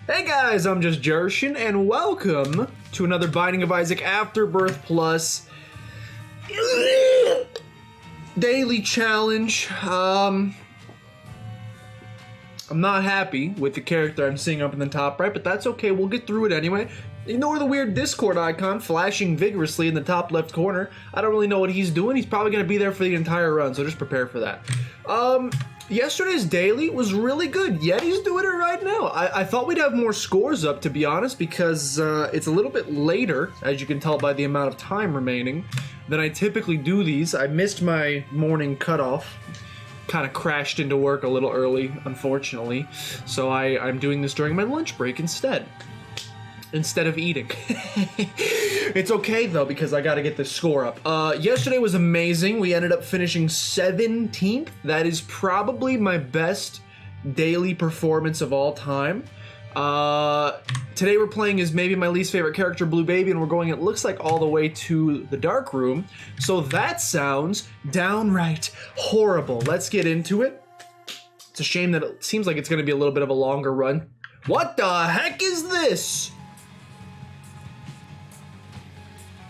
Hey guys, I'm just Jershin, and welcome to another Binding of Isaac Afterbirth Plus daily challenge. I'm not happy with the character I'm seeing up in the top right, but that's okay, we'll get through it anyway. Ignore the weird Discord icon flashing vigorously in the top left corner. I don't really know what he's doing. He's probably going to be there for the entire run, so just prepare for that. Yesterday's daily was really good. Yeti's doing it right now. I thought we'd have more scores up, to be honest, because it's a little bit later, as you can tell by the amount of time remaining, than I typically do these. I missed my morning cutoff. Kind of crashed into work a little early, unfortunately. So I'm doing this during my lunch break instead of eating. It's okay though, because I gotta get the score up. Yesterday was amazing. We ended up finishing 17th. That is probably my best daily performance of all time. Today we're playing as maybe my least favorite character, Blue Baby, and we're going, it looks like, all the way to the dark room. So that sounds downright horrible. Let's get into it. It's a shame that it seems like it's gonna be a little bit of a longer run. What the heck is this?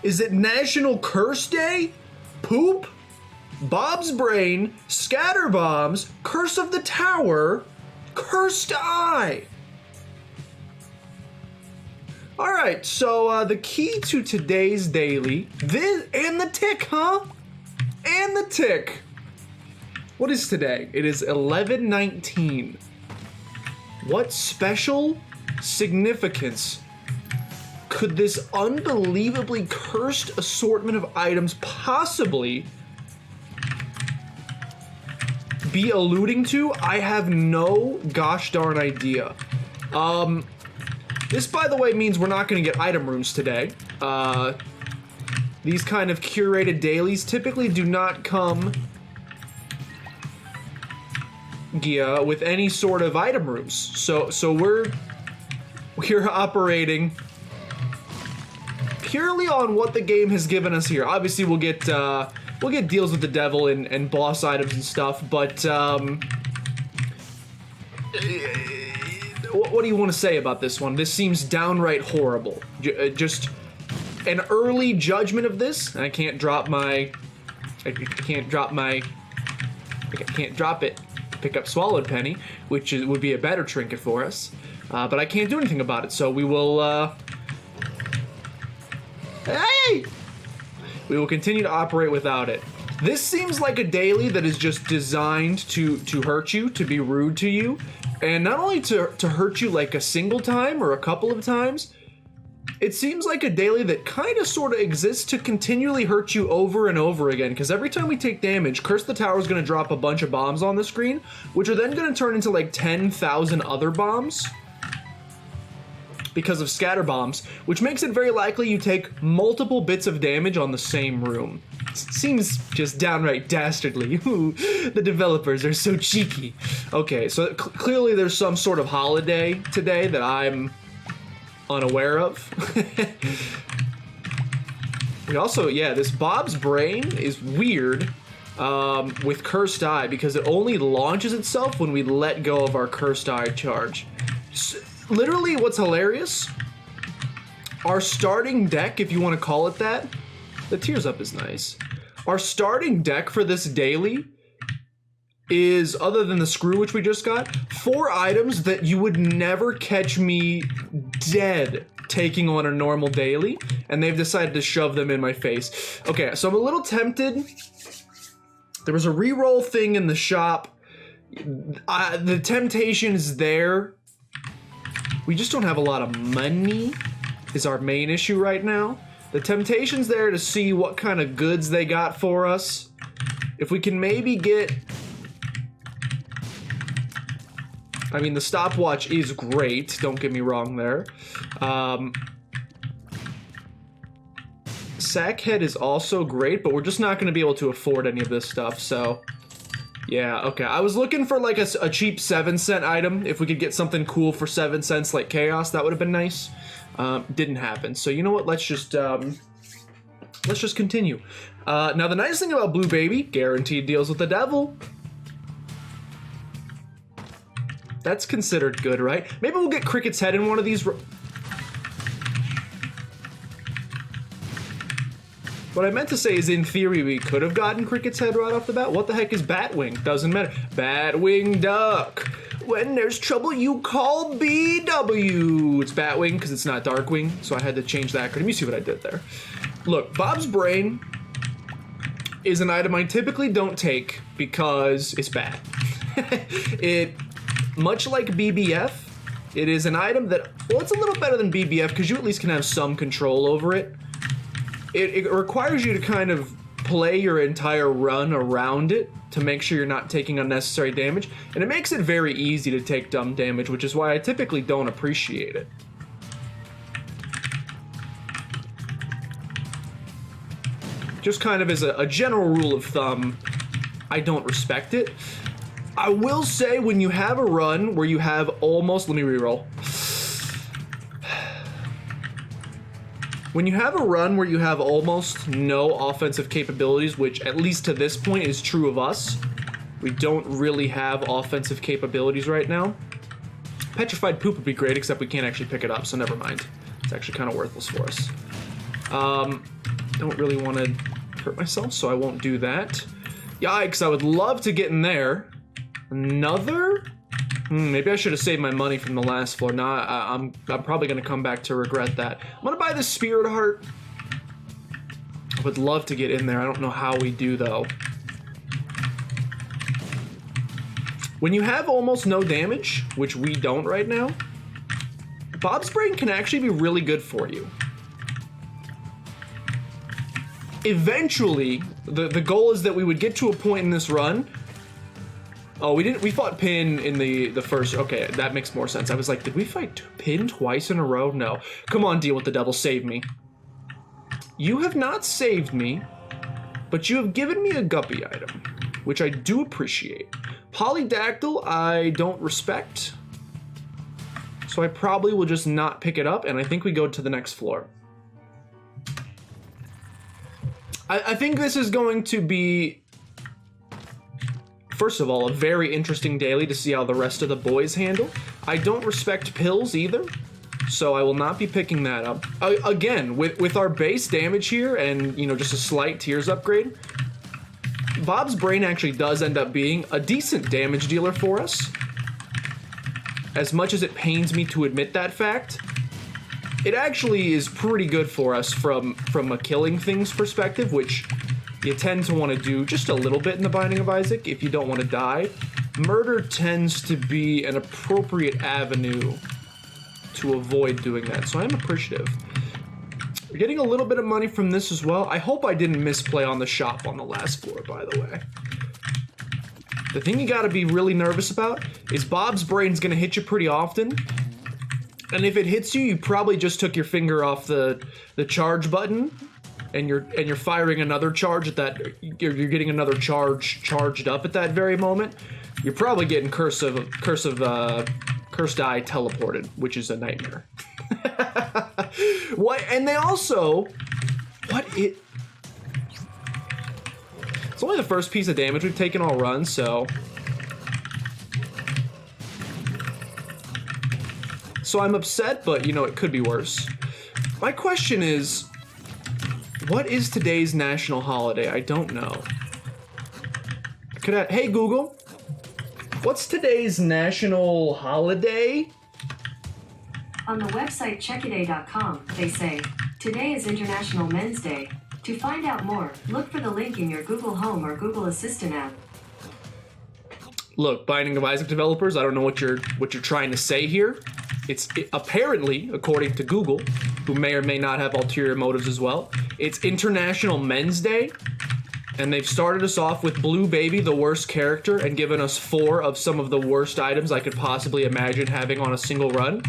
Is it National Curse Day? Poop? Bob's Brain? Scatter Bombs? Curse of the Tower? Cursed Eye? Alright, so the key to today's daily, and the tick, huh? And the tick. What is today? It is 11/19. What special significance could this unbelievably cursed assortment of items possibly be alluding to? I have no gosh darn idea. This, by the way, means we're not going to get item rooms today. These kind of curated dailies typically do not come with any sort of item rooms. So we're operating purely on what the game has given us here. Obviously, we'll get deals with the devil and boss items and stuff, but what do you want to say about this one? This seems downright horrible. Just an early judgment of this. I can't drop it. Pick up Swallowed Penny, which would be a better trinket for us, but I can't do anything about it. So we will. Hey! We will continue to operate without it. This seems like a daily that is just designed to hurt you, to be rude to you, and not only to hurt you like a single time or a couple of times, it seems like a daily that kind of sort of exists to continually hurt you over and over again, because every time we take damage, Curse the Tower is going to drop a bunch of bombs on the screen, which are then going to turn into like 10,000 other bombs because of scatter bombs, which makes it very likely you take multiple bits of damage on the same room. Seems just downright dastardly. Ooh, the developers are so cheeky. Okay, so clearly there's some sort of holiday today that I'm unaware of. We also, yeah, this Bob's Brain is weird with Cursed Eye because it only launches itself when we let go of our Cursed Eye charge. Literally, what's hilarious, our starting deck, if you want to call it that, the Tears Up is nice. Our starting deck for this daily is, other than the screw which we just got, 4 items that you would never catch me dead taking on a normal daily, and they've decided to shove them in my face. Okay, so I'm a little tempted. There was a reroll thing in the shop. The temptation is there. We just don't have a lot of money, is our main issue right now. The temptation's there to see what kind of goods they got for us. If we can maybe get... I mean, the stopwatch is great, don't get me wrong there. Sackhead is also great, but we're just not going to be able to afford any of this stuff, so... Yeah, okay. I was looking for like a cheap 7-cent item. If we could get something cool for 7 cents like Chaos, that would have been nice. Didn't happen. So you know what? Let's just continue. Now the nice thing about Blue Baby, guaranteed deals with the devil. That's considered good, right? Maybe we'll get Cricket's head in one of these. What I meant to say is, in theory, we could have gotten Cricket's head right off the bat. What the heck is Batwing? Doesn't matter. Batwing Duck. When there's trouble, you call BW. It's Batwing because it's not Darkwing, so I had to change that acronym. You see what I did there. Look, Bob's Brain is an item I typically don't take because it's bad. It, much like BBF, it is an item that, well, it's a little better than BBF because you at least can have some control over it. It requires you to kind of play your entire run around it to make sure you're not taking unnecessary damage, and it makes it very easy to take dumb damage, which is why I typically don't appreciate it. Just kind of as a general rule of thumb, I don't respect it. I will say, when you have a run where you have almost, let me reroll. When you have a run where you have almost no offensive capabilities, which at least to this point is true of us, we don't really have offensive capabilities right now. Petrified Poop would be great, except we can't actually pick it up, so never mind. It's actually kind of worthless for us. Don't really want to hurt myself, so I won't do that. Yikes, I would love to get in there. Another? Maybe I should have saved my money from the last floor. Nah, I'm probably going to come back to regret that. I'm going to buy the Spirit Heart. I would love to get in there. I don't know how we do, though. When you have almost no damage, which we don't right now, Bob's Brain can actually be really good for you. Eventually, the goal is that we would get to a point in this run. Oh, we fought Pin in the first, okay, that makes more sense. I was like, did we fight Pin twice in a row? No. Come on, Deal with the Devil, save me. You have not saved me, but you have given me a Guppy item, which I do appreciate. Polydactyl, I don't respect, so I probably will just not pick it up, and I think we go to the next floor. I think this is going to be, first of all, a very interesting daily to see how the rest of the boys handle. I don't respect pills either, so I will not be picking that up. Again, with our base damage here and, you know, just a slight Tears upgrade, Bob's Brain actually does end up being a decent damage dealer for us. As much as it pains me to admit that fact, it actually is pretty good for us from a killing things perspective, which you tend to want to do just a little bit in the Binding of Isaac if you don't want to die. Murder tends to be an appropriate avenue to avoid doing that, so I'm appreciative. We're getting a little bit of money from this as well. I hope I didn't misplay on the shop on the last floor, by the way. The thing you gotta be really nervous about is Bob's Brain's gonna hit you pretty often. And if it hits you, you probably just took your finger off the charge button, and you're firing another charge at that. You're getting another charge charged up at that very moment. You're probably getting Cursed Eye teleported, which is a nightmare. What? And they also, it's only the first piece of damage we've taken all run, so. So I'm upset, but you know, it could be worse. My question is, what is today's national holiday? I don't know. Hey Google, what's today's national holiday? On the website checkaday.com, they say, today is International Men's Day. To find out more, look for the link in your Google Home or Google Assistant app. Look, Binding of Isaac developers, I don't know what you're trying to say here. It's apparently, according to Google, who may or may not have ulterior motives as well, it's International Men's Day, and they've started us off with Blue Baby, the worst character, and given us 4 of some of the worst items I could possibly imagine having on a single run.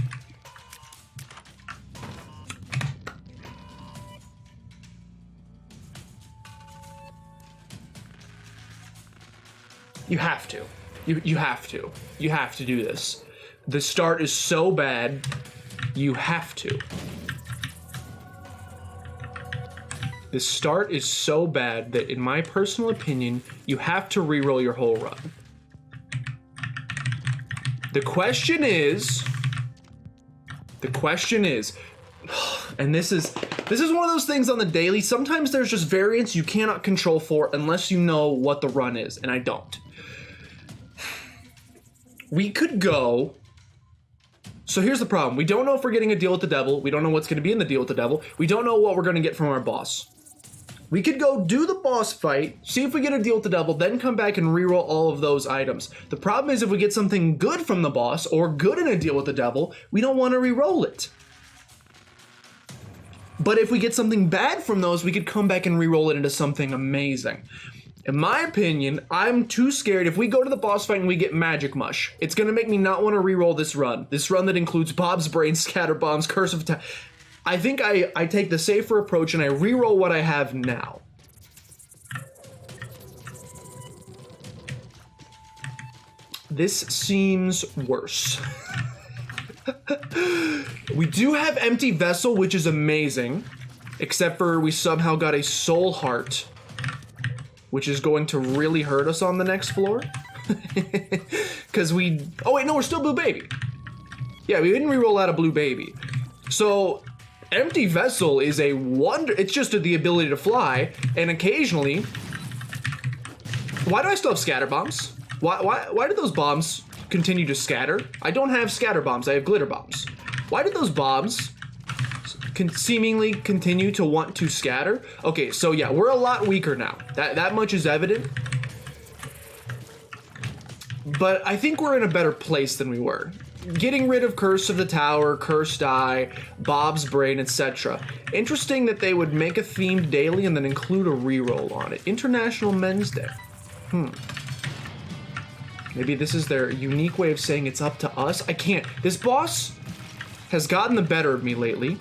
You have to. You have to. You have to do this. The start is so bad, you have to. The start is so bad that, in my personal opinion, you have to reroll your whole run. The question is, and this is one of those things on the daily. Sometimes there's just variants you cannot control for unless you know what the run is, and I don't. We could go. So here's the problem. We don't know if we're getting a deal with the devil. We don't know what's going to be in the deal with the devil. We don't know what we're going to get from our boss. We could go do the boss fight, see if we get a deal with the devil, then come back and reroll all of those items. The problem is if we get something good from the boss or good in a deal with the devil, we don't want to reroll it. But if we get something bad from those, we could come back and reroll it into something amazing. In my opinion, I'm too scared. If we go to the boss fight and we get Magic Mush, it's going to make me not want to reroll this run. This run that includes Bob's Brain, Scatter Bombs, Curse of Attack. I think I take the safer approach and I reroll what I have now. This seems worse. We do have Empty Vessel, which is amazing. Except for we somehow got a Soul Heart, which is going to really hurt us on the next floor. Because we... Oh wait, no, we're still Blue Baby. Yeah, we didn't reroll out a Blue Baby. So, Empty Vessel is a wonder... It's just the ability to fly, and occasionally... Why do I still have Scatter Bombs? Why did those bombs continue to scatter? I don't have Scatter Bombs, I have Glitter Bombs. Why did those bombs seemingly continue to want to scatter? Okay, so yeah, we're a lot weaker now. That much is evident. But I think we're in a better place than we were. Getting rid of Curse of the Tower, Cursed Eye, Bob's Brain, etc. Interesting that they would make a themed daily and then include a reroll on it. International Men's Day. Maybe this is their unique way of saying it's up to us. I can't. This boss has gotten the better of me lately.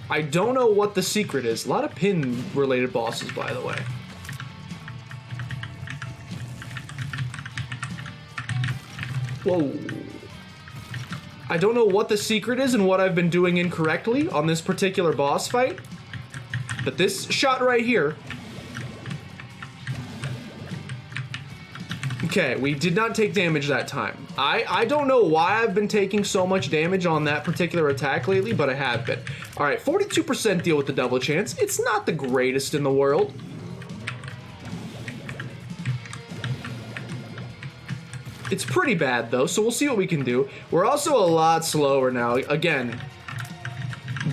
I don't know what the secret is. A lot of pin-related bosses, by the way. Whoa. I don't know what the secret is and what I've been doing incorrectly on this particular boss fight. But this shot right here... Okay, we did not take damage that time. I don't know why I've been taking so much damage on that particular attack lately, but I have been. Alright, 42% deal with the double chance. It's not the greatest in the world. It's pretty bad though, so we'll see what we can do. We're also a lot slower now. Again,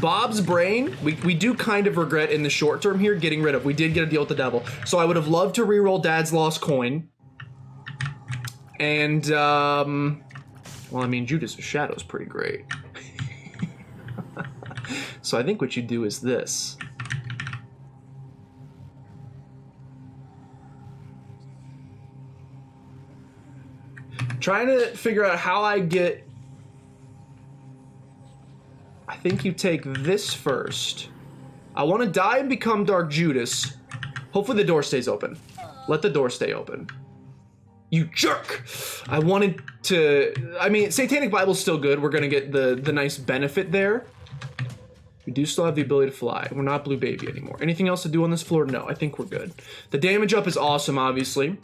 Bob's Brain, we do kind of regret in the short term here getting rid of. We did get a deal with the devil. So I would have loved to reroll Dad's Lost Coin. And, well, I mean, Judas' Shadow's pretty great. So I think what you do is this. Trying to figure out how I get... I think you take this first. I want to die and become Dark Judas. Hopefully the door stays open. Let the door stay open. You jerk! I wanted to... I mean, Satanic Bible's still good. We're gonna get the nice benefit there. We do still have the ability to fly. We're not Blue Baby anymore. Anything else to do on this floor? No, I think we're good. The damage up is awesome, obviously.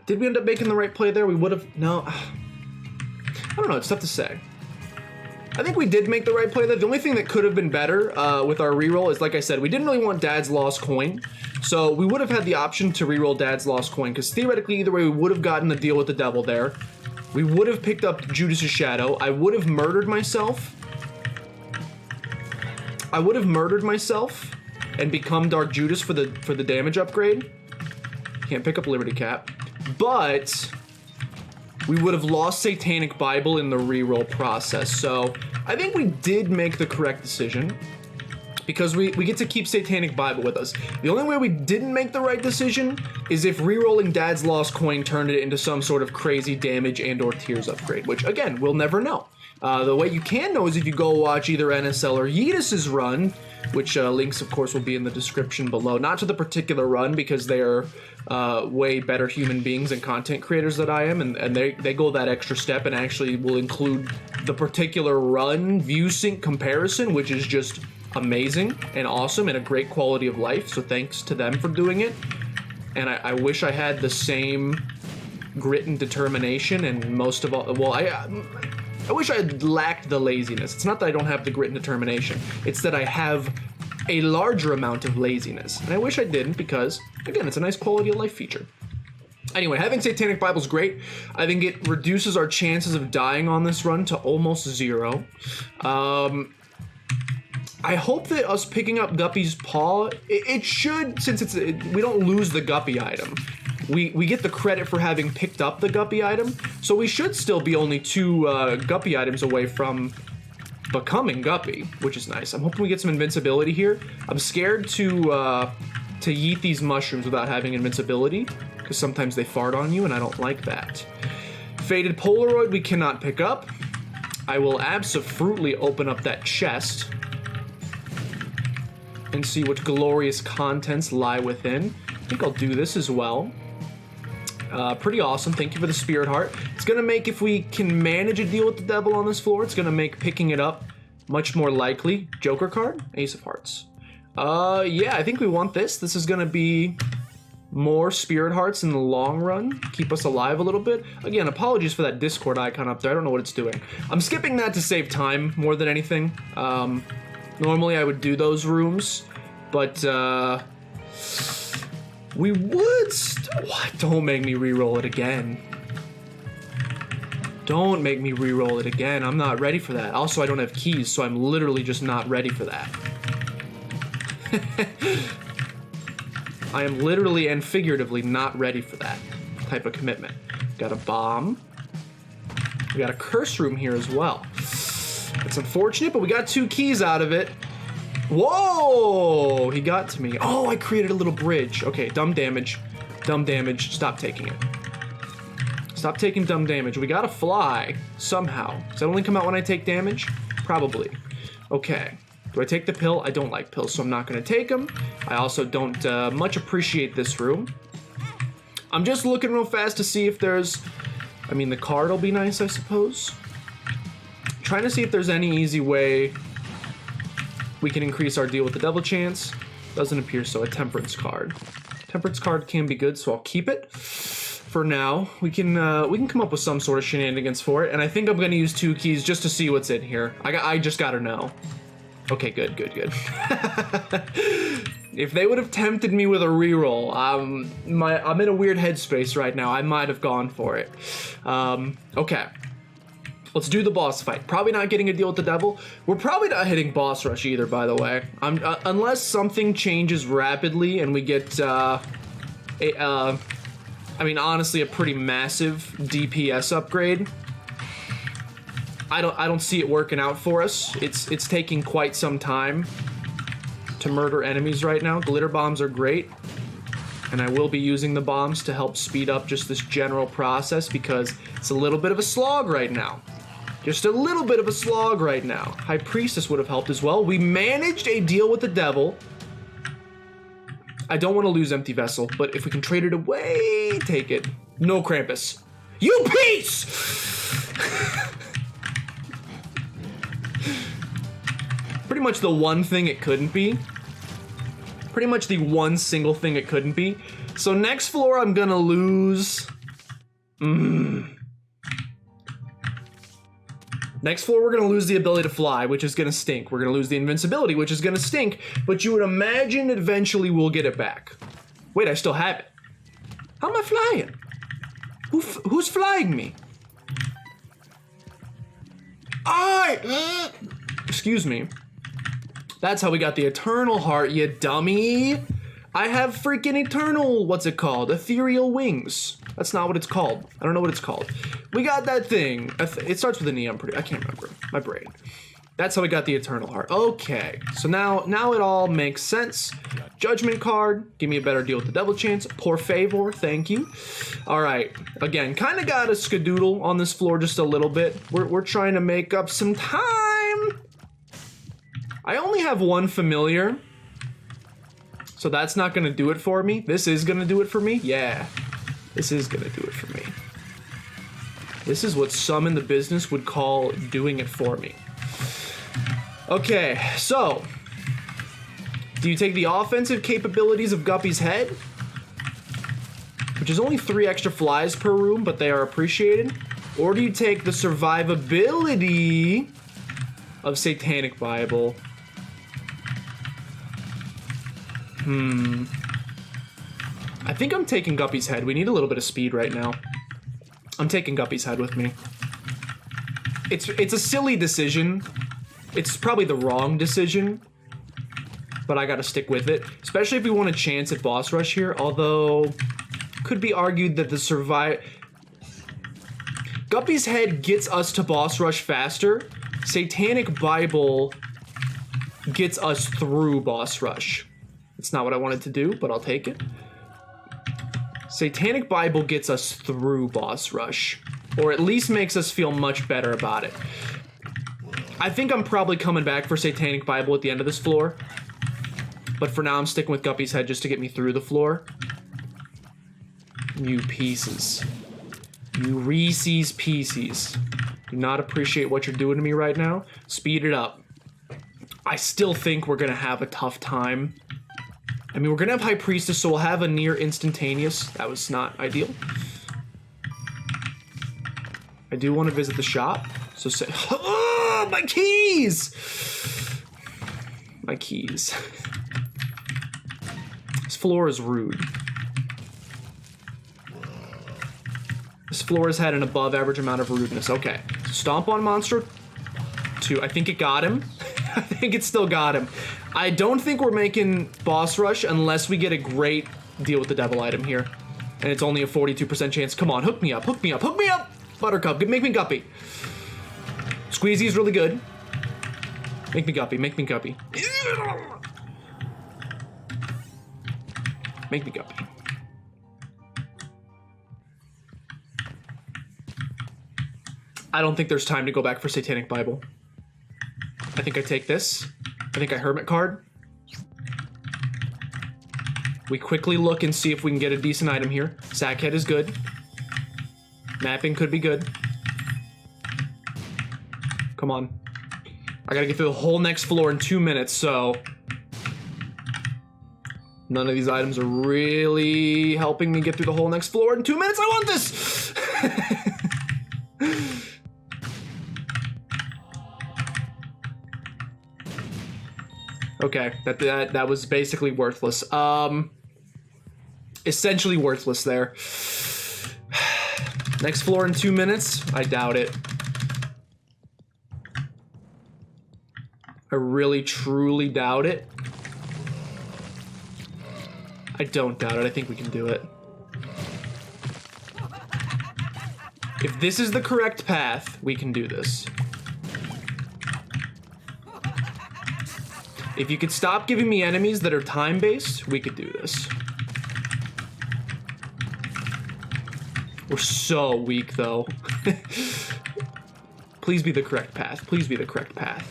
Did we end up making the right play there? We would have... No. I don't know. It's tough to say. I think we did make the right play there. The only thing that could have been better with our reroll is, like I said, we didn't really want Dad's Lost Coin. So we would have had the option to reroll Dad's Lost Coin, because theoretically, either way, we would have gotten the deal with the devil there. We would have picked up Judas' Shadow. I would have murdered myself. I would have murdered myself and become Dark Judas for the damage upgrade. Can't pick up Liberty Cap. But we would have lost Satanic Bible in the reroll process. So I think we did make the correct decision, because we get to keep Satanic Bible with us. The only way we didn't make the right decision is if rerolling Dad's Lost Coin turned it into some sort of crazy damage and or tears upgrade, which again, we'll never know. The way you can know is if you go watch either NSL or Yeetus' run, which links of course will be in the description below. Not to the particular run, because they are way better human beings and content creators than I am, and they go that extra step and actually will include the particular run view sync comparison, which is just amazing and awesome and a great quality of life. So thanks to them for doing it. And I wish I had the same grit and determination, and most of all, well, I wish I lacked the laziness. It's not that I don't have the grit and determination. It's that I have a larger amount of laziness. And I wish I didn't because, again, it's a nice quality of life feature. Anyway, having Satanic Bible is great. I think it reduces our chances of dying on this run to almost 0. I hope that us picking up Guppy's Paw, it should, since we don't lose the Guppy item. We get the credit for having picked up the Guppy item, so we should still be only 2 Guppy items away from becoming Guppy, which is nice. I'm hoping we get some invincibility here. I'm scared to yeet these mushrooms without having invincibility, because sometimes they fart on you, and I don't like that. Faded Polaroid we cannot pick up. I will abso-fruitly open up that chest and see what glorious contents lie within. I think I'll do this as well. Pretty awesome. Thank you for the Spirit Heart. It's gonna make, if we can manage a deal with the devil on this floor, it's gonna make picking it up much more likely. Joker card, Ace of Hearts. Yeah, I think we want this. This is gonna be more Spirit Hearts in the long run. Keep us alive a little bit. Again, apologies for that Discord icon up there. I don't know what it's doing. I'm skipping that to save time more than anything. Normally I would do those rooms, but we would what? Don't make me re-roll it again. Don't make me re-roll it again. I'm not ready for that. Also, I don't have keys, so I'm literally just not ready for that. I am literally and figuratively not ready for that type of commitment. Got a bomb. We got a curse room here as well. It's unfortunate, but we got 2 keys out of it. Whoa! He got to me. Oh, I created a little bridge. Okay, dumb damage. Dumb damage. Stop taking it. Stop taking dumb damage. We gotta fly somehow. Does that only come out when I take damage? Probably. Okay. Do I take the pill? I don't like pills, so I'm not gonna take them. I also don't much appreciate this room. I'm just looking real fast to see if there's... I mean, the card will be nice, I suppose. Trying to see if there's any easy way we can increase our deal with the devil chance. Doesn't appear so. A temperance card. Temperance card can be good, so I'll keep it for now. We can come up with some sort of shenanigans for it, and I think I'm gonna use 2 keys just to see what's in here. I just gotta know. Okay, good. If they would have tempted me with a reroll, I'm in a weird headspace right now. I might have gone for it. Okay. Let's do the boss fight. Probably not getting a deal with the devil. We're probably not hitting boss rush either, by the way. Unless something changes rapidly and we get, I mean, honestly, a pretty massive DPS upgrade. I don't see it working out for us. It's taking quite some time to murder enemies right now. Glitter bombs are great, and I will be using the bombs to help speed up just this general process because it's a little bit of a slog right now. Just a little bit of a slog right now. High Priestess would have helped as well. We managed a deal with the devil. I don't want to lose Empty Vessel, but if we can trade it away, take it. No Krampus. You piece! Pretty much the one thing it couldn't be. Pretty much the one single thing it couldn't be. So next floor, I'm gonna lose... Next floor, we're gonna lose the ability to fly, which is gonna stink. We're gonna lose the invincibility, which is gonna stink. But you would imagine eventually we'll get it back. Wait, I still have it. How am I flying? Who's flying me? Excuse me. That's how we got the Eternal Heart, you dummy. I have freaking eternal, what's it called? Ethereal wings. That's not what it's called. I don't know what it's called. We got that thing. It starts with an E, I can't remember. My brain. That's how we got the Eternal Heart. Okay, so now it all makes sense. Judgment card, give me a better deal with the devil chance. Por favor, thank you. All right, again, kind of got a skadoodle on this floor just a little bit. We're trying to make up some time. I only have one familiar, so that's not gonna do it for me. This is gonna do it for me, yeah. This is gonna do it for me. This is what some in the business would call doing it for me. Okay, so, do you take the offensive capabilities of Guppy's head? which is only 3 extra flies per room, but they are appreciated? Or do you take the survivability of Satanic Bible? I think I'm taking Guppy's head. We need a little bit of speed right now. I'm taking Guppy's head with me. It's a silly decision. It's probably the wrong decision, but I gotta stick with it. Especially if we want a chance at boss rush here, although could be argued that the Guppy's head gets us to boss rush faster. Satanic Bible gets us through boss rush. It's not what I wanted to do, but I'll take it. Satanic Bible gets us through boss rush, or at least makes us feel much better about it. I think I'm probably coming back for Satanic Bible at the end of this floor, but for now I'm sticking with Guppy's head just to get me through the floor. You pieces. You Reese's Pieces. Do not appreciate what you're doing to me right now. Speed it up. I still think we're gonna have a tough time. I mean, we're gonna have High Priestess, so we'll have a near instantaneous. That was not ideal. I do want to visit the shop, so say, oh, my keys! My keys. This floor is rude. This floor has had an above average amount of rudeness. Okay, Stomp on Monster 2. I think it got him. I think it still got him. I don't think we're making boss rush unless we get a great deal with the devil item here. And it's only a 42% chance. Come on, hook me up, hook me up, hook me up! Buttercup, make me Guppy. Squeezy's really good. Make me Guppy, make me Guppy. Make me Guppy. I don't think there's time to go back for Satanic Bible. I think I take this. I think I Hermit card. We quickly look and see if we can get a decent item here. Sackhead is good. Mapping could be good. Come on. I gotta get through the whole next floor in 2 minutes, so... None of these items are really helping me get through the whole next floor in 2 minutes. I want this! Okay, that was basically worthless. Essentially worthless there. Next floor in 2 minutes? I doubt it. I really, truly doubt it. I don't doubt it. I think we can do it. If this is the correct path, we can do this. If you could stop giving me enemies that are time-based, we could do this. We're so weak, though. Please be the correct path. Please be the correct path.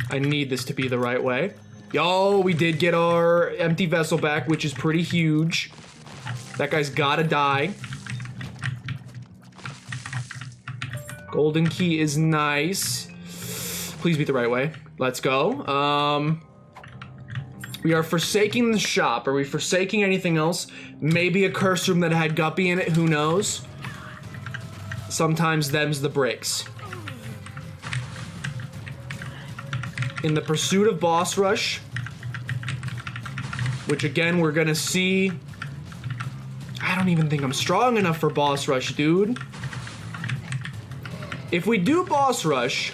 I need this to be the right way. Yo, we did get our empty vessel back, which is pretty huge. That guy's gotta die. Golden key is nice. Please be the right way. Let's go. We are forsaking the shop. Are we forsaking anything else? Maybe a curse room that had Guppy in it, who knows? Sometimes them's the breaks. In the pursuit of boss rush, which again, we're gonna see. I don't even think I'm strong enough for boss rush, dude. If we do boss rush,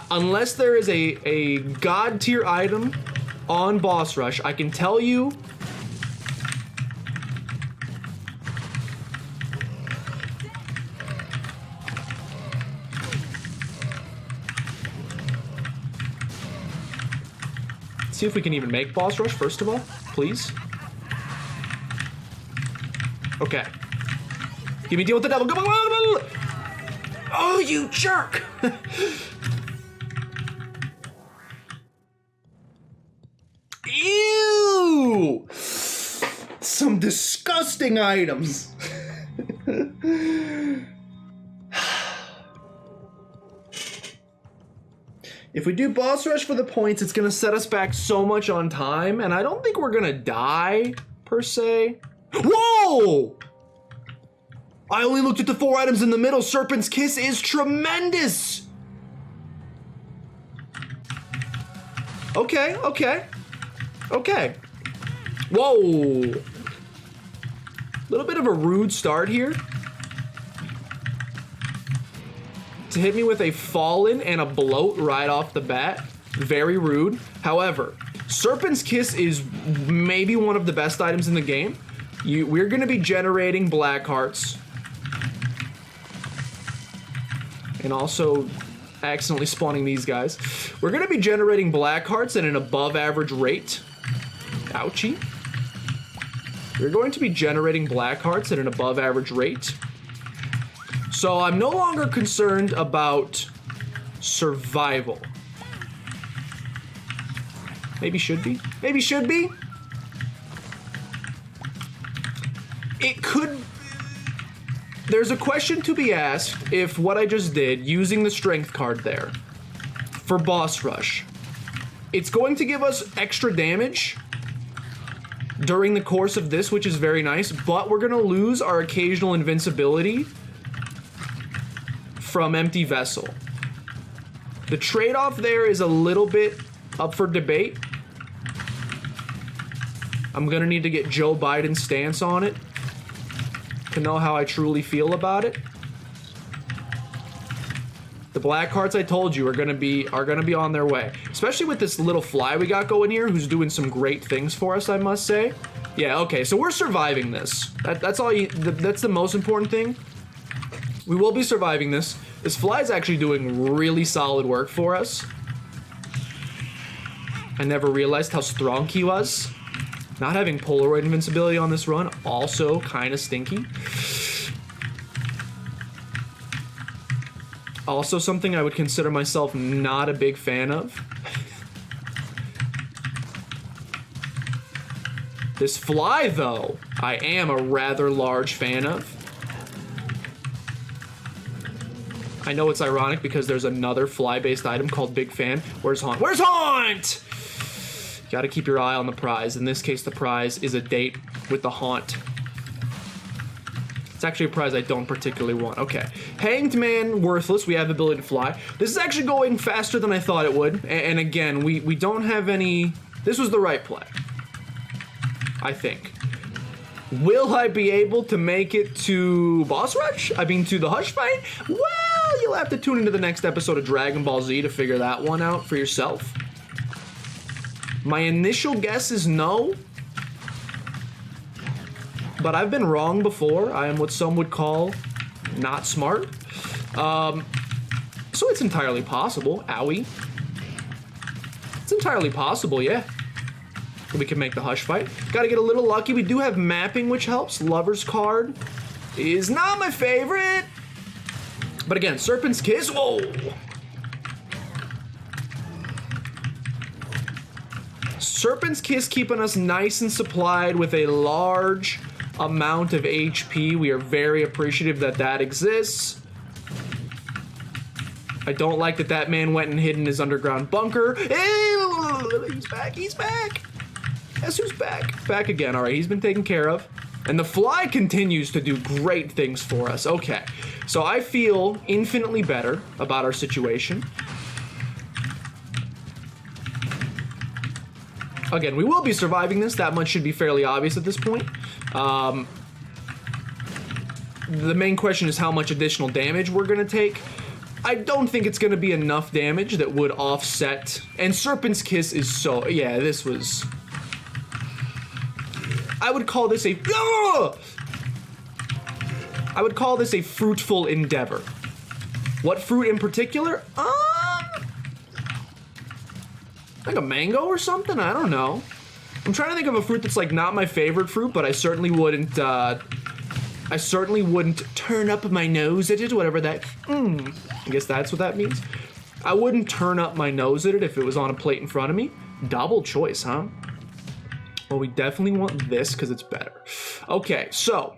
unless there is a god tier item on boss rush, I can tell you see if we can even make boss rush first of all, please. Okay. Give me a deal with the devil. Come on. Oh, you jerk. Ew! Some disgusting items. If we do boss rush for the points, it's gonna set us back so much on time, and I don't think we're gonna die, per se. Whoa! Whoa! I only looked at the 4 items in the middle. Serpent's Kiss is tremendous. Okay, okay. Okay. Whoa. Little bit of a rude start here. To hit me with a Fallen and a Bloat right off the bat. Very rude. However, Serpent's Kiss is maybe one of the best items in the game. We're going to be generating black hearts. And also accidentally spawning these guys. We're going to be generating black hearts at an above average rate. Ouchie. We're going to be generating black hearts at an above average rate. So I'm no longer concerned about survival. Maybe should be. Maybe should be. It could. There's a question to be asked if what I just did, using the strength card there for boss rush, it's going to give us extra damage during the course of this, which is very nice, but we're going to lose our occasional invincibility from Empty Vessel. The trade-off there is a little bit up for debate. I'm going to need to get Joe Biden's stance on it to know how I truly feel about it. The black hearts I told you are gonna be on their way. Especially with this little fly we got going here, who's doing some great things for us, I must say. Yeah, okay, so we're surviving this. That's all. That's the most important thing. We will be surviving this. This fly's actually doing really solid work for us. I never realized how strong he was. Not having Polaroid invincibility on this run, also kind of stinky. Also something I would consider myself not a big fan of. This fly, though, I am a rather large fan of. I know it's ironic because there's another fly-based item called Big Fan. Where's Haunt? Where's Haunt? Gotta keep your eye on the prize. In this case, the prize is a date with the Haunt. It's actually a prize I don't particularly want. Okay. Hanged Man, worthless. We have the ability to fly. This is actually going faster than I thought it would. And again, we don't have any... This was the right play, I think. Will I be able to make it to boss rush? I mean, to the Hush fight? Well, you'll have to tune into the next episode of Dragon Ball Z to figure that one out for yourself. My initial guess is no. But I've been wrong before. I am what some would call not smart. So it's entirely possible. Owie. It's entirely possible, yeah. We can make the Hush fight. Gotta get a little lucky. We do have mapping, which helps. Lover's card is not my favorite. But again, Serpent's Kiss. Whoa! Serpent's Kiss keeping us nice and supplied with a large amount of HP. We are very appreciative that that exists. I don't like that that man went and hid in his underground bunker. He's back, he's back. Guess who's back? Back again. All right, he's been taken care of. And the fly continues to do great things for us. Okay, so I feel infinitely better about our situation. Again, we will be surviving this. That much should be fairly obvious at this point. The main question is how much additional damage we're going to take. I don't think it's going to be enough damage that would offset. And Serpent's Kiss is so... Yeah, this was... I would call this a... I would call this a fruitful endeavor. What fruit in particular? Like a mango or something? I don't know. I'm trying to think of a fruit that's like not my favorite fruit, but I certainly wouldn't turn up my nose at it, whatever that, I guess that's what that means. I wouldn't turn up my nose at it if it was on a plate in front of me. Double choice, huh? Well, we definitely want this because it's better. Okay, so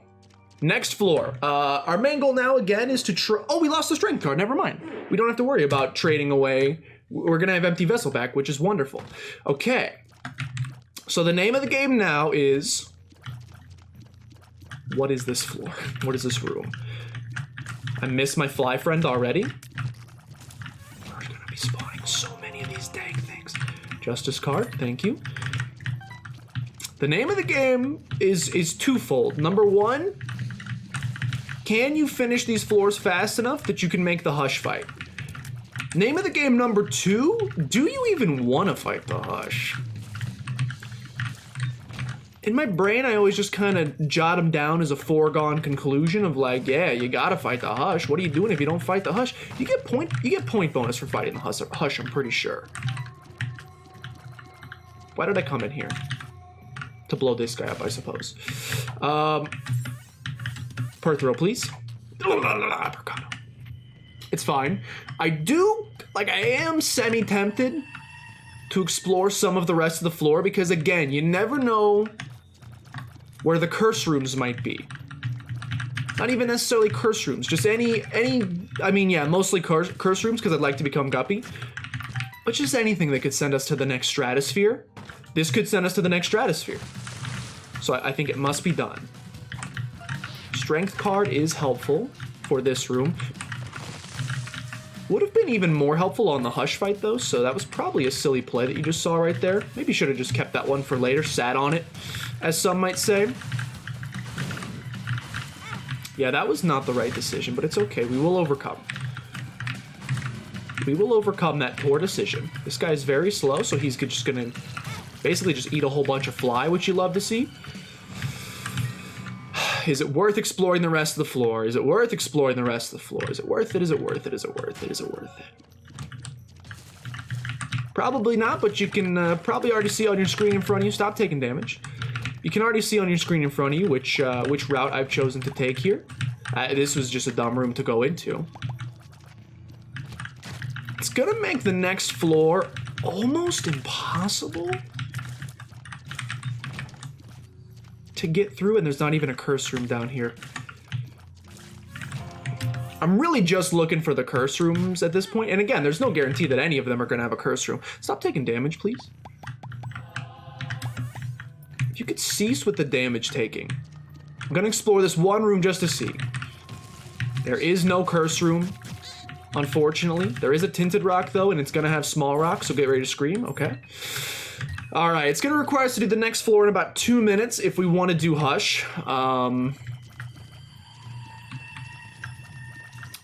next floor. Our main goal now again is to oh, we lost the strength card. Never mind. We don't have to worry about trading away. We're gonna have Empty Vessel back, which is wonderful. Okay. So the name of the game now is What is this floor? What is this room? I miss my fly friend already. We're gonna be spawning so many of these dang things. Justice card, thank you. The name of the game is twofold. Number one, can you finish these floors fast enough that you can make the Hush fight? Name of the game number two, do you even want to fight the Hush? In my brain, I always just kind of jot them down as a foregone conclusion of like, yeah, you gotta fight the Hush. What are you doing if you don't fight the Hush? You get point bonus for fighting the Hush, I'm pretty sure. Why did I come in here? To blow this guy up, I suppose. Per throw, please. It's fine. I am semi-tempted to explore some of the rest of the floor because, again, you never know where the curse rooms might be. Not even necessarily curse rooms, just any, I mean, yeah, mostly curse rooms because I'd like to become Guppy. But just anything that could send us to the next stratosphere. This could send us to the next stratosphere. So I think it must be done. Strength card is helpful for this room. Would have been even more helpful on the Hush fight though, so that was probably a silly play that you just saw right there. Maybe should have just kept that one for later, sat on it, as some might say. Yeah, that was not the right decision, but it's okay, we will overcome. We will overcome that poor decision. This guy's very slow, so he's just gonna basically just eat a whole bunch of fly, which you love to see. Is it worth exploring the rest of the floor? Is it worth exploring the rest of the floor? Is it worth it? Is it worth it? Is it worth it? Is it worth it? Probably not, but you can probably already see on your screen in front of you. Stop taking damage. You can already see on your screen in front of you which route I've chosen to take here. This was just a dumb room to go into. It's gonna make the next floor almost impossible to get through, and there's not even a curse room down here. I'm really just looking for the curse rooms at this point, and again, there's no guarantee that any of them are gonna have a curse room. Stop taking damage, please. If you could cease with the damage taking. I'm gonna explore this one room just to see. There is no curse room, unfortunately. There is a tinted rock though, and it's gonna have small rocks, so get ready to scream, okay? All right, it's gonna require us to do the next floor in about 2 minutes if we want to do Hush.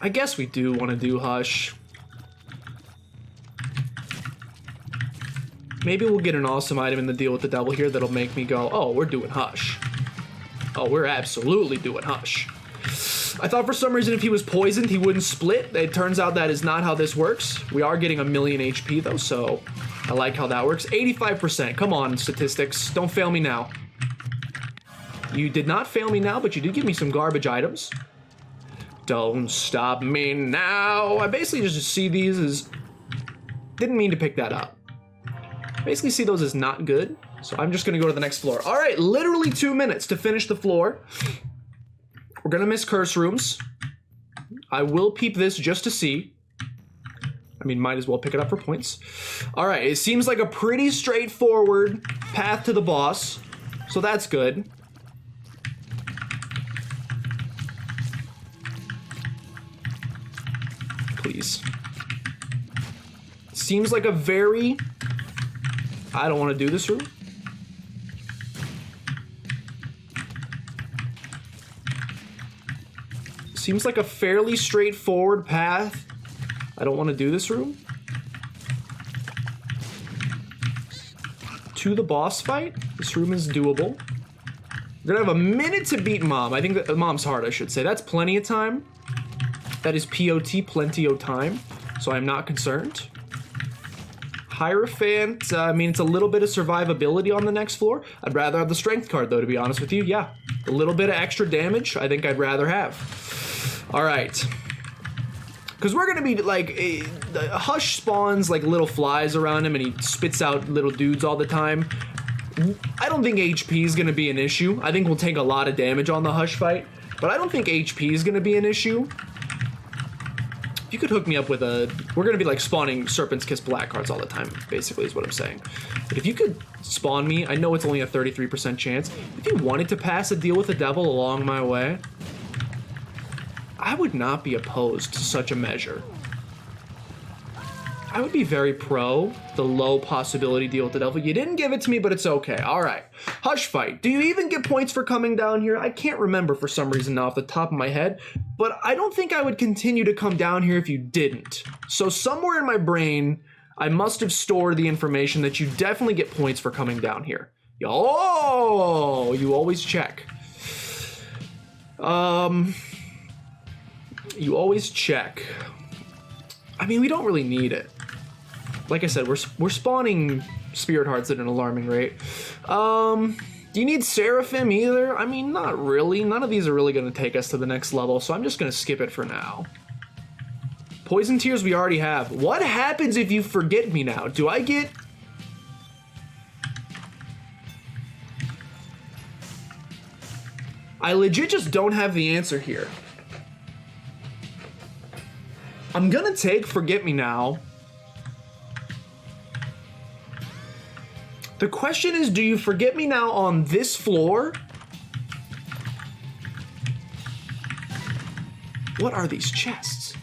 I guess we do want to do Hush. Maybe we'll get an awesome item in the Deal with the Devil here that'll make me go, oh, we're doing Hush. Oh, we're absolutely doing Hush. I thought for some reason if he was poisoned, he wouldn't split. It turns out that is not how this works. We are getting 1,000,000 HP though, so I like how that works. 85%, come on statistics, don't fail me now. You did not fail me now, but you did give me some garbage items. Don't stop me now. I basically just see these as, didn't mean to pick that up. Basically see those as not good, so I'm just gonna go to the next floor. All right, literally 2 minutes to finish the floor. We're gonna miss curse rooms. I will peep this just to see. I mean, might as well pick it up for points. All right, it seems like a pretty straightforward path to the boss, so that's good. Please. Seems like a very... I don't want to do this room. Seems like a fairly straightforward path. I don't want to do this room. To the boss fight. This room is doable. We're gonna have a minute to beat Mom. I think that Mom's hard, I should say. That's plenty of time. That is POT, plenty of time. So I'm not concerned. Hierophant, I mean, it's a little bit of survivability on the next floor. I'd rather have the strength card though, to be honest with you. Yeah, a little bit of extra damage, I think I'd rather have. All right. Because we're gonna be like, Hush spawns like little flies around him and he spits out little dudes all the time. I don't think HP is gonna be an issue. I think we'll take a lot of damage on the Hush fight, but I don't think HP is gonna be an issue. If you could hook me up with a... We're going to be like spawning Serpent's Kiss black cards all the time, basically, is what I'm saying. But if you could spawn me, I know it's only a 33% chance. If you wanted to pass a deal with the devil along my way, I would not be opposed to such a measure. I would be very pro the low possibility deal with the devil. You didn't give it to me, but it's okay. All right. Hush Fight. Do you even get points for coming down here? I can't remember for some reason now off the top of my head, but I don't think I would continue to come down here if you didn't. So somewhere in my brain, I must have stored the information that you definitely get points for coming down here. Oh, you always check. You always check. I mean, we don't really need it. Like I said, we're spawning Spirit Hearts at an alarming rate. Do you need Seraphim either? I mean, not really. None of these are really going to take us to the next level, so I'm just going to skip it for now. Poison Tears we already have. What happens if you forget me now? Do I get... I legit just don't have the answer here. I'm gonna take Forget Me Now. The question is, do you forget me now on this floor? What are these chests?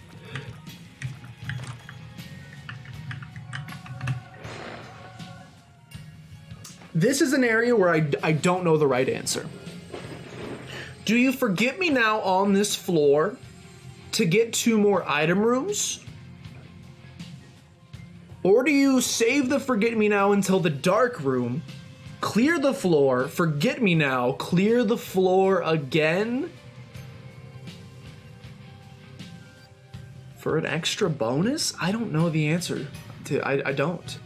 This is an area where I don't know the right answer. Do you forget me now on this floor to get 2 more item rooms? Or do you save the Forget Me Now until the dark room, clear the floor, Forget Me Now, clear the floor again for an extra bonus? I don't know the answer to, I don't.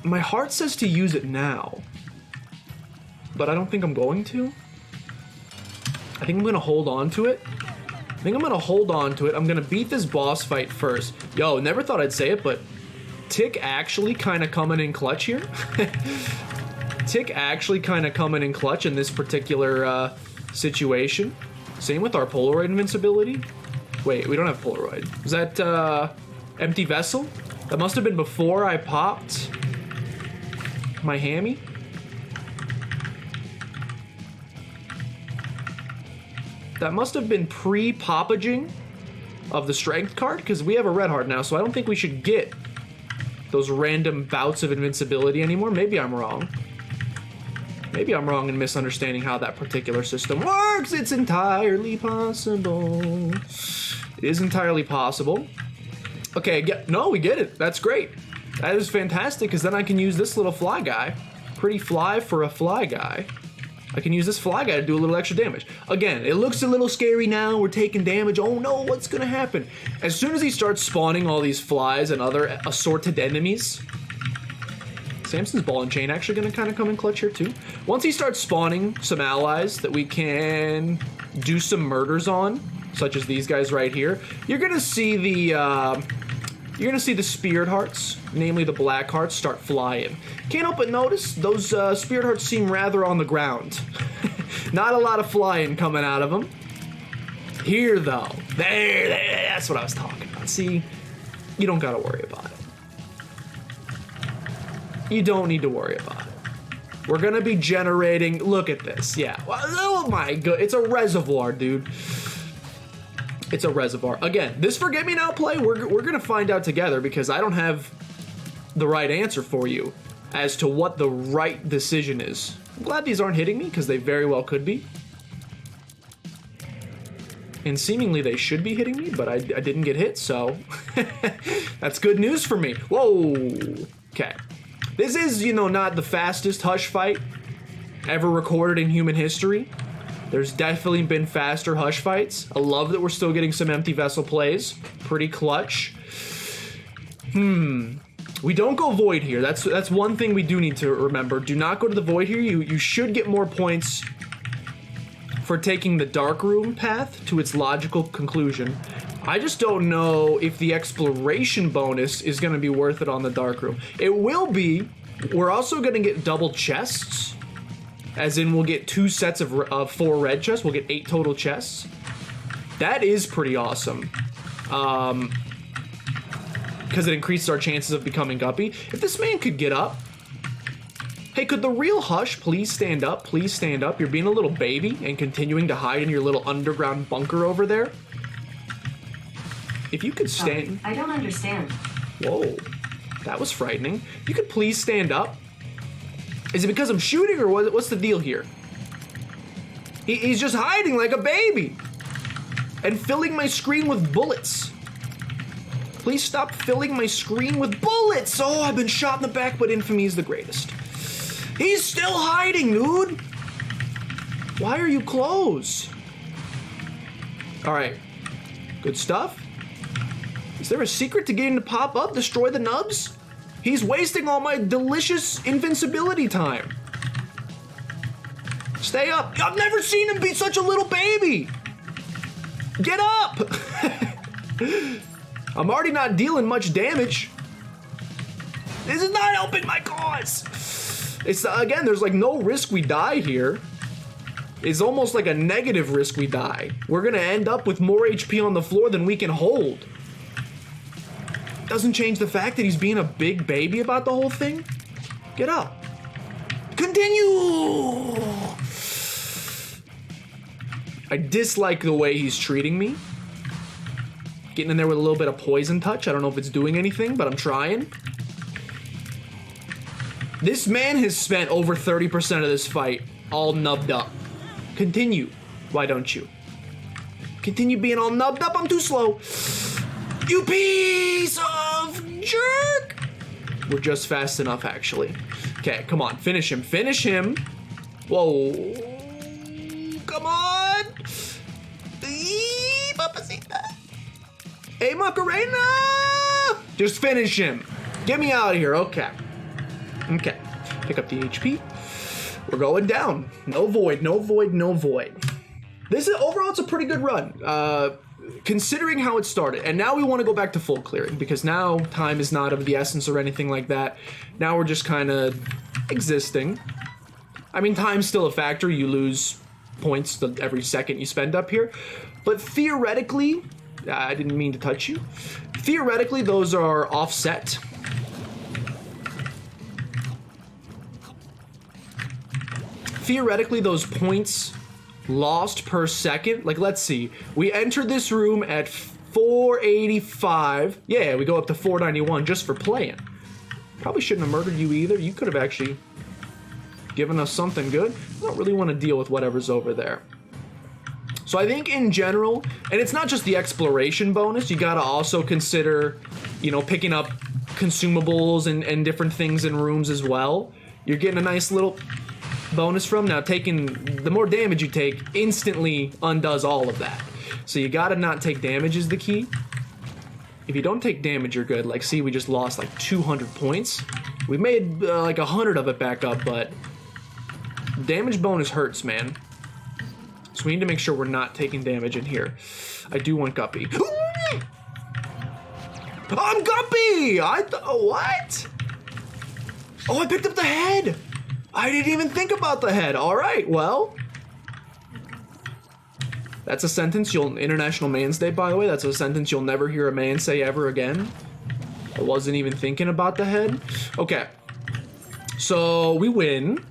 My heart says to use it now, but I don't think I'm going to. I think I'm gonna hold on to it. I'm gonna beat this boss fight first. Yo, never thought I'd say it, but Tick actually kind of coming in clutch here. Tick actually kind of coming in clutch in this particular situation. Same with our Polaroid invincibility. Wait, we don't have Polaroid. Was that Empty Vessel? That must have been before I popped my hammy. That must have been pre-poppaging of the strength card, because we have a red heart now, so I don't think we should get those random bouts of invincibility anymore. Maybe I'm wrong. Maybe I'm wrong in misunderstanding how that particular system works. It's entirely possible. It is entirely possible. Okay, no, we get it. That's great. That is fantastic, because then I can use this little fly guy. Pretty fly for a fly guy. I can use this fly guy to do a little extra damage. Again, it looks a little scary now. We're taking damage. Oh no, what's gonna happen? As soon as he starts spawning all these flies and other assorted enemies, Samson's ball and chain actually gonna kind of come in clutch here too. Once he starts spawning some allies that we can do some murders on, such as these guys right here, you're gonna see the Spirit Hearts, namely the Black Hearts, start flying. Can't help but notice those Spirit Hearts seem rather on the ground. Not a lot of flying coming out of them. Here, though. There, that's what I was talking about. See, you don't gotta worry about it. You don't need to worry about it. We're gonna be generating, look at this, yeah. Oh my god, it's a reservoir, dude. It's a reservoir. Again, this Forget Me Now play, we're gonna find out together, because I don't have the right answer for you as to what the right decision is. I'm glad these aren't hitting me, because they very well could be. And seemingly they should be hitting me, but I didn't get hit, so that's good news for me. Whoa, okay. This is, you know, not the fastest Hush fight ever recorded in human history. There's definitely been faster Hush fights. I love that we're still getting some Empty Vessel plays. Pretty clutch. We don't go Void here. That's one thing we do need to remember. Do not go to the Void here. You should get more points for taking the Dark Room path to its logical conclusion. I just don't know if the exploration bonus is going to be worth it on the Dark Room. It will be. We're also going to get double chests. As in, we'll get 2 sets of 4 red chests. We'll get 8 total chests. That is pretty awesome. Because it increases our chances of becoming Guppy. If this man could get up. Hey, could the real Hush please stand up? Please stand up. You're being a little baby and continuing to hide in your little underground bunker over there. If you could stand... I don't understand. Whoa. That was frightening. You could please stand up. Is it because I'm shooting or what's the deal here? He's just hiding like a baby. And filling my screen with bullets. Please stop filling my screen with bullets. Oh, I've been shot in the back, but infamy is the greatest. He's still hiding, dude. Why are you close? All right. Good stuff. Is there a secret to getting to pop up, destroy the nubs? He's wasting all my delicious invincibility time. Stay up. I've never seen him be such a little baby. Get up. I'm already not dealing much damage. This is not helping my cause. It's again, there's like no risk we die here. It's almost like a negative risk we die. We're gonna end up with more HP on the floor than we can hold. Doesn't change the fact that he's being a big baby about the whole thing. Get up. Continue. I dislike the way he's treating me. Getting in there with a little bit of poison touch. I don't know if it's doing anything, but I'm trying. This man has spent over 30% of this fight all nubbed up. Continue. Why don't you? Continue being all nubbed up. I'm too slow. You piece of jerk. We're just fast enough, actually. Okay, come on. Finish him. Finish him. Whoa. Come on. Papacita. Hey, Macarena. Just finish him. Get me out of here. Okay. Okay. Pick up the HP. We're going down. No void, no void, no void. This is overall, it's a pretty good run. Considering how it started. And now we want to go back to full clearing because now time is not of the essence or anything like that. Now we're just kind of existing. I mean, time's still a factor. You lose points every second you spend up here. But theoretically, I didn't mean to touch you. Theoretically, those are offset. Theoretically, those points lost per second, like let's see, we entered this room at 485. Yeah, we go up to 491 just for playing. Probably shouldn't have murdered you either. You could have actually given us something good. I don't really want to deal with whatever's over there. So I think in general, and it's not just the exploration bonus, you gotta also consider, you know, picking up consumables and different things in rooms as well. You're getting a nice little bonus from. Now, the more damage you take instantly undoes all of that. So you gotta not take damage is the key. If you don't take damage, you're good. Like, see, we just lost like 200 points. We made like 100 of it back up, but damage bonus hurts, man. So we need to make sure we're not taking damage in here. I do want Guppy. I'm Guppy! What? Oh, I picked up the head! I didn't even think about the head. All right, well. That's a sentence International Man's Day, by the way. That's a sentence you'll never hear a man say ever again. I wasn't even thinking about the head. Okay. So we win.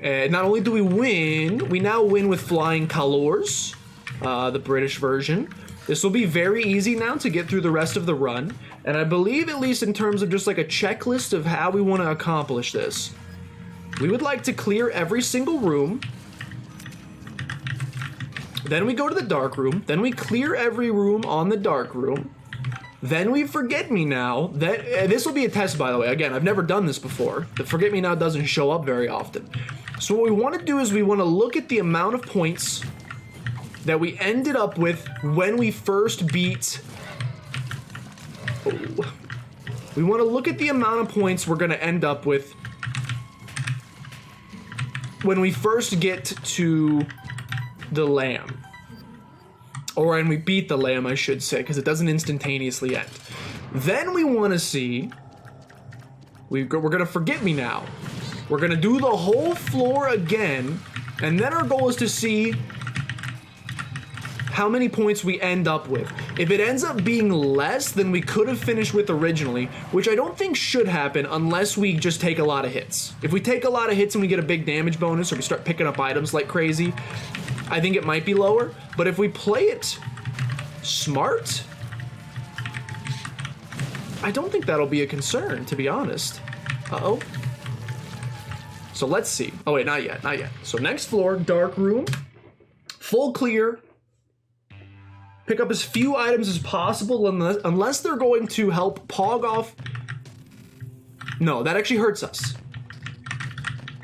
And not only do we win, we now win with flying colors, the British version. This will be very easy now to get through the rest of the run. And I believe, at least in terms of just like a checklist of how we want to accomplish this, we would like to clear every single room. Then we go to the dark room. Then we clear every room on the dark room. Then we Forget Me Now. This will be a test, by the way. Again, I've never done this before. The Forget Me Now doesn't show up very often. So what we want to do is we want to look at the amount of points that we ended up with when we first beat... Oh. We want to look at the amount of points we're going to end up with when we first get to the lamb. Or when we beat the lamb, I should say, because it doesn't instantaneously end. Then we want to see... We're going to Forget Me Now. We're going to do the whole floor again, And then our goal is to see how many points we end up with. If it ends up being less than we could have finished with originally, which I don't think should happen unless we just take a lot of hits. If we take a lot of hits and we get a big damage bonus or we start picking up items like crazy, I think it might be lower. But if we play it smart, I don't think that'll be a concern, to be honest. Uh-oh. So let's see. Oh wait, not yet, not yet. So next floor, dark room, full clear. Pick up as few items as possible unless they're going to help pog off. No, that actually hurts us.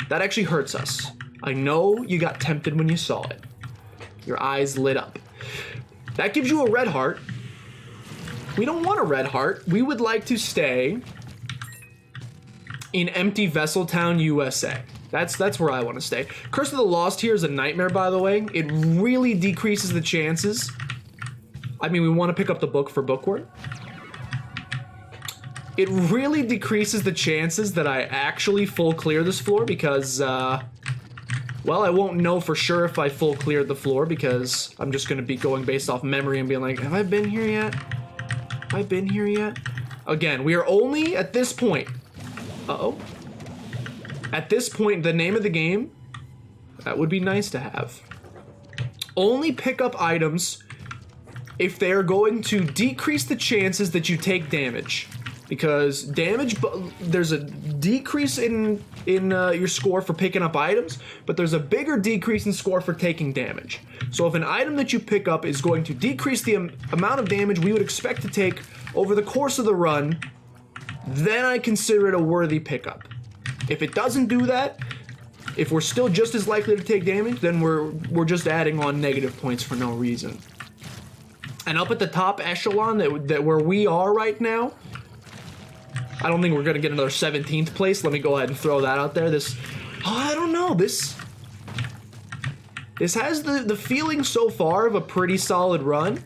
That actually hurts us. I know you got tempted when you saw it. Your eyes lit up. That gives you a red heart. We don't want a red heart. We would like to stay in empty Vessel Town, USA. That's where I want to stay. Curse of the Lost here is a nightmare, by the way. It really decreases the chances. I mean, we want to pick up the book for bookworm. It really decreases the chances that I actually full clear this floor because, well, I won't know for sure if I full cleared the floor because I'm just going to be going based off memory and being like, have I been here yet? Have I been here yet? Again, we are only at this point. Uh-oh. At this point, the name of the game, that would be nice to have. Only pick up items if they are going to decrease the chances that you take damage. Because damage, there's a decrease in your score for picking up items, but there's a bigger decrease in score for taking damage. So if an item that you pick up is going to decrease the amount of damage we would expect to take over the course of the run, then I consider it a worthy pickup. If it doesn't do that, if we're still just as likely to take damage, then we're just adding on negative points for no reason. And up at the top echelon, that where we are right now, I don't think we're gonna get another 17th place. Let me go ahead and throw that out there. I don't know, this has the feeling so far of a pretty solid run.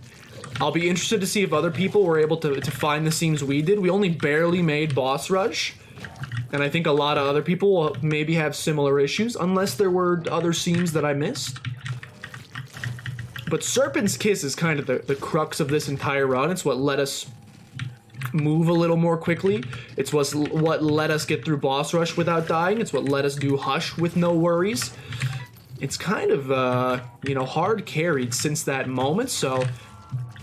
I'll be interested to see if other people were able to find the scenes we did. We only barely made boss rush. And I think a lot of other people will maybe have similar issues, unless there were other scenes that I missed. But Serpent's Kiss is kind of the crux of this entire run. It's what let us move a little more quickly. It's what let us get through boss rush without dying. It's what let us do Hush with no worries. It's kind of, hard carried since that moment, so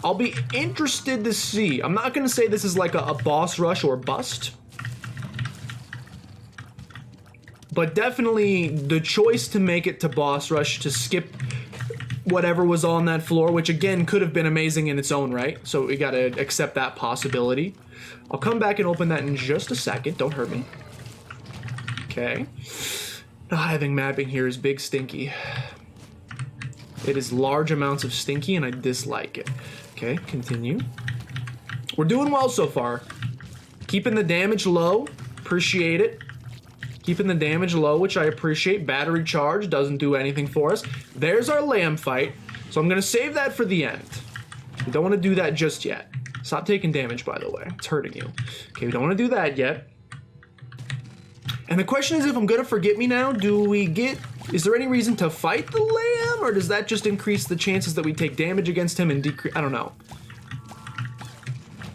I'll be interested to see. I'm not going to say this is like a boss rush or bust, but definitely the choice to make it to boss rush, to skip whatever was on that floor, which again could have been amazing in its own right, so we gotta accept that possibility. I'll come back and open that in just a second, don't hurt me. Okay. Not having mapping here is big stinky. It is large amounts of stinky and I dislike it. Okay, continue. We're doing well so far. Keeping the damage low, appreciate it. Keeping the damage low, which I appreciate. Battery charge doesn't do anything for us. There's our lamb fight. So I'm going to save that for the end. We don't want to do that just yet. Stop taking damage, by the way. It's hurting you. Okay, we don't want to do that yet. And the question is, if I'm going to forget me now, is there any reason to fight the lamb? Or does that just increase the chances that we take damage against him and decrease? I don't know.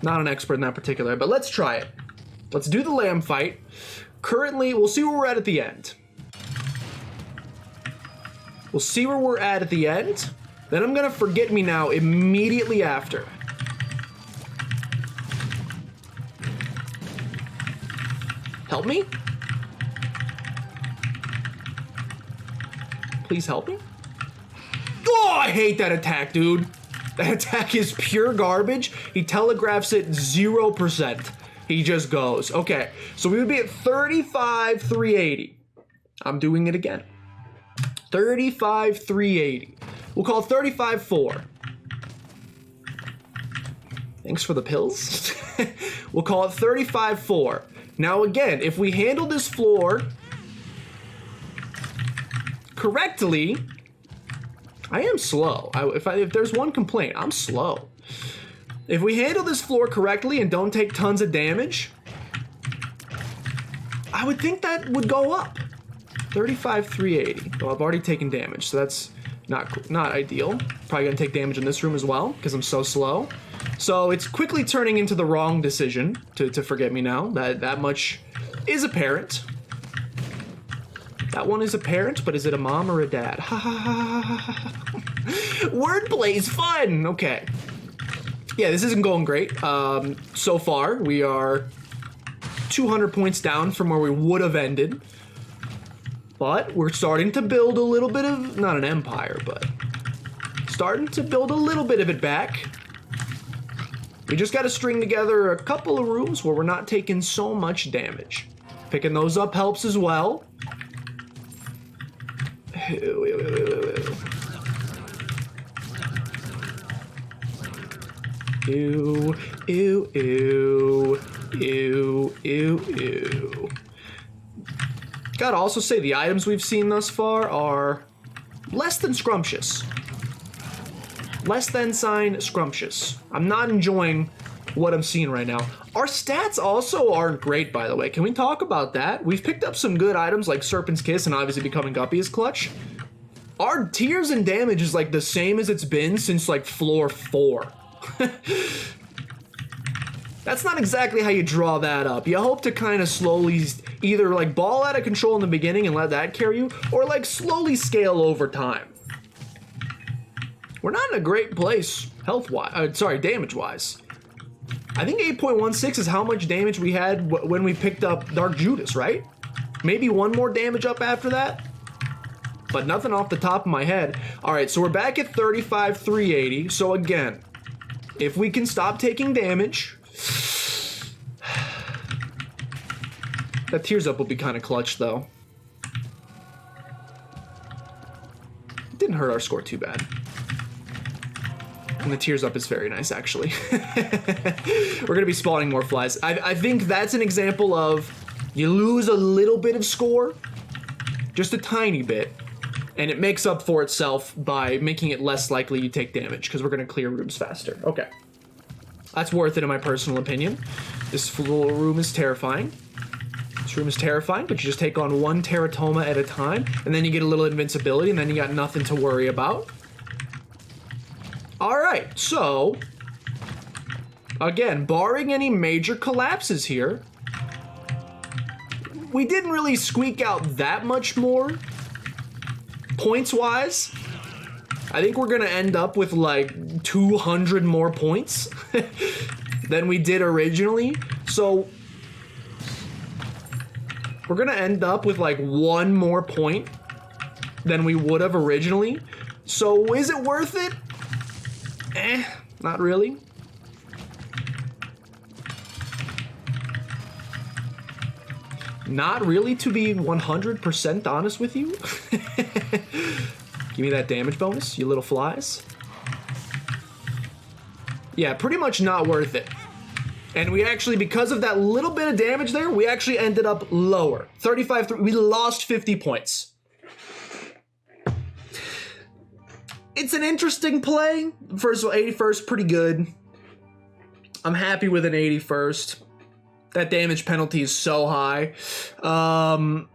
Not an expert in that particular, but let's try it. Let's do the lamb fight. Currently, we'll see where we're at the end. We'll see where we're at the end. Then I'm gonna forget me now immediately after. Help me? Please help me? Oh, I hate that attack, dude. That attack is pure garbage. He telegraphs it 0%. He just goes. Okay, so we would be at 35,380. I'm doing it again. 35,380. We'll call it 35,4. Thanks for the pills. We'll call it 35,4. Now again, if we handle this floor correctly, I am slow. If there's one complaint, I'm slow. If we handle this floor correctly and don't take tons of damage, I would think that would go up. 35, 380. Well, I've already taken damage, so that's not ideal. Probably gonna take damage in this room as well, because I'm so slow. So it's quickly turning into the wrong decision to forget me now. That much is apparent. That one is apparent, but is it a mom or a dad? Ha ha ha ha ha. Wordplay is fun! Okay. Yeah, this isn't going great. So far, we are 200 points down from where we would have ended. But we're starting to build a little bit of, not an empire, but starting to build a little bit of it back. We just got to string together a couple of rooms where we're not taking so much damage. Picking those up helps as well. Ew, ew, ew, ew, ew, ew. Gotta also say the items we've seen thus far are less than scrumptious. Less than sign scrumptious. I'm not enjoying what I'm seeing right now. Our stats also aren't great, by the way. Can we talk about that? We've picked up some good items like Serpent's Kiss and obviously becoming Guppy is clutch. Our tiers and damage is like the same as it's been since like floor 4. That's not exactly how you draw that up. You hope to kind of slowly either like ball out of control in the beginning and let that carry you, or like slowly scale over time. We're not in a great place health-wise, damage-wise. I think 8.16 is how much damage we had when we picked up Dark Judas, right? Maybe one more damage up after that? But nothing off the top of my head. All right, so we're back at 35, 380. So again, if we can stop taking damage, that tears up will be kind of clutch though. It didn't hurt our score too bad. And the tears up is very nice, actually. We're gonna be spawning more flies. I think that's an example of you lose a little bit of score, just a tiny bit, and it makes up for itself by making it less likely you take damage, because we're gonna clear rooms faster. Okay. That's worth it in my personal opinion. This little room is terrifying. This room is terrifying, but you just take on one teratoma at a time, and then you get a little invincibility, and then you got nothing to worry about. All right, so, again, barring any major collapses here, we didn't really squeak out that much more, points-wise. I think we're gonna end up with like 200 more points than we did originally. So we're gonna end up with like one more point than we would have originally. So is it worth it? Not really. Not really, to be 100% honest with you. Give me that damage bonus, you little flies. Yeah, pretty much not worth it. And we actually, because of that little bit of damage there, we actually ended up lower. 35, we lost 50 points. It's an interesting play. First of all, 81st, pretty good. I'm happy with an 81st. That damage penalty is so high. Item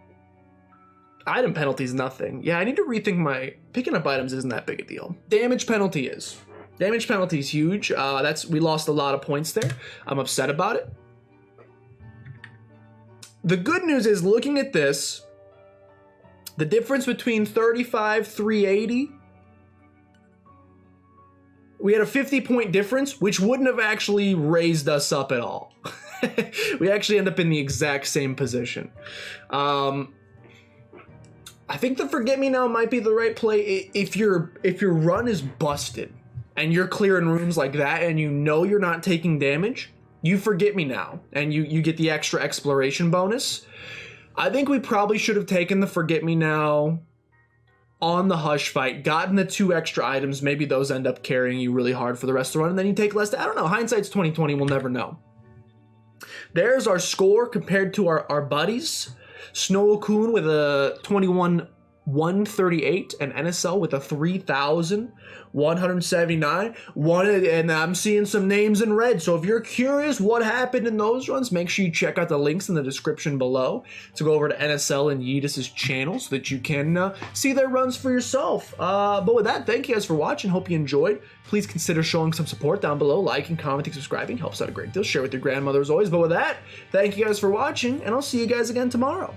penalty is nothing. Yeah, I need to rethink my... Picking up items isn't that big a deal. Damage penalty is. Damage penalty is huge. We lost a lot of points there. I'm upset about it. The good news is, looking at this, the difference between 35, 380... We had a 50-point difference, which wouldn't have actually raised us up at all. We actually end up in the exact same position. I think the Forget Me Now might be the right play if your run is busted and you're clearing rooms like that and you know you're not taking damage. You Forget Me Now and you get the extra exploration bonus. I think we probably should have taken the Forget Me Now on the Hush fight, gotten the 2 extra items. Maybe those end up carrying you really hard for the rest of the run, and then you take less. I don't know. Hindsight's 20/20. We'll never know. There's our score compared to our buddies. Snow-Kun with a 21 138, and NSL with a 3,179. And I'm seeing some names in red. So if you're curious what happened in those runs, make sure you check out the links in the description below to go over to NSL and Yeetus' channel so that you can see their runs for yourself. But with that, thank you guys for watching. Hope you enjoyed. Please consider showing some support down below. Liking, commenting, subscribing helps out a great deal. Share with your grandmother as always. But with that, thank you guys for watching, and I'll see you guys again tomorrow.